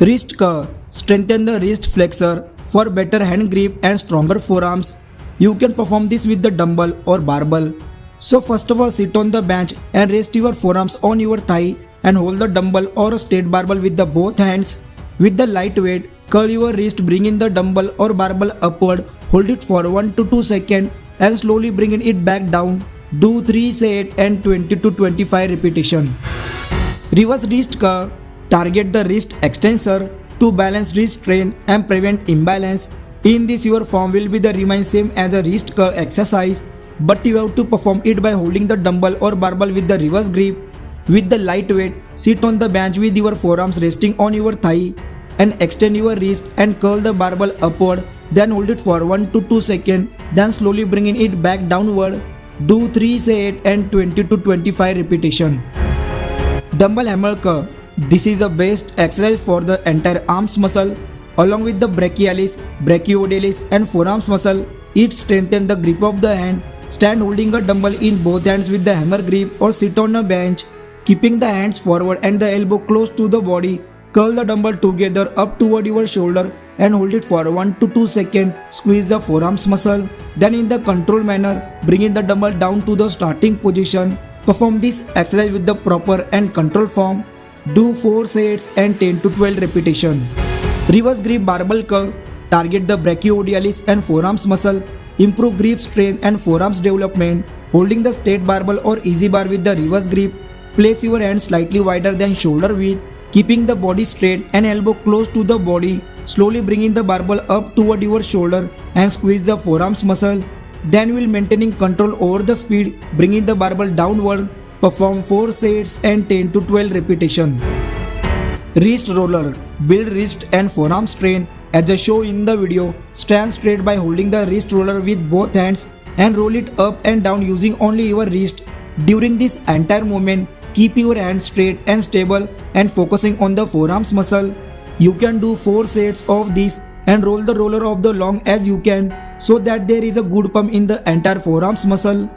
Wrist curl. Strengthen the wrist flexor for better hand grip and stronger forearms. You can perform this with the dumbbell or barbell. So first of all, sit on the bench and rest your forearms on your thigh and hold the dumbbell or a straight barbell with the both hands. With the light weight, curl your wrist, bring in the dumbbell or barbell upward, hold it for 1 to 2 seconds and slowly bring it back down. Do 3 sets and 20 to 25 repetitions. Reverse wrist curl. Target the wrist extensor to balance wrist strength and prevent imbalance. In this, your form will be the remain same as a wrist curl exercise, but you have to perform it by holding the dumbbell or barbell with the reverse grip. With the light weight, sit on the bench with your forearms resting on your thigh and extend your wrist and curl the barbell upward. Then hold it for 1 to 2 seconds. Then slowly bringing it back downward. Do 3 sets and 20 to 25 repetitions. Dumbbell hammer curl. This is the best exercise for the entire arms muscle along with the brachialis, brachioidalis and forearms muscle. It strengthens the grip of the hand. Stand holding a dumbbell in both hands with the hammer grip or sit on a bench, keeping the hands forward and the elbow close to the body. Curl the dumbbell together up toward your shoulder and hold it for 1 to 2 seconds. Squeeze the forearms muscle. Then in the controlled manner, bring in the dumbbell down to the starting position. Perform this exercise with the proper and controlled form. Do 4 sets and 10 to 12 repetitions. Reverse grip barbell curl. Target the brachioidalis and forearms muscle. Improve grip strength and forearms development. Holding the straight barbell or easy bar with the reverse grip. Place your hands slightly wider than shoulder width, keeping the body straight and elbow close to the body. Slowly bring in the barbell up toward your shoulder and squeeze the forearms muscle. Then while maintaining control over the speed, bring in the barbell downward. Perform 4 sets and 10 to 12 repetitions. Wrist roller. Build wrist and forearm strength. As I show in the video, stand straight by holding the wrist roller with both hands and roll it up and down using only your wrist. During this entire movement, keep your hands straight and stable and focusing on the forearms muscle. You can do 4 sets of this and roll the roller of the long as you can so that there is a good pump in the entire forearms muscle.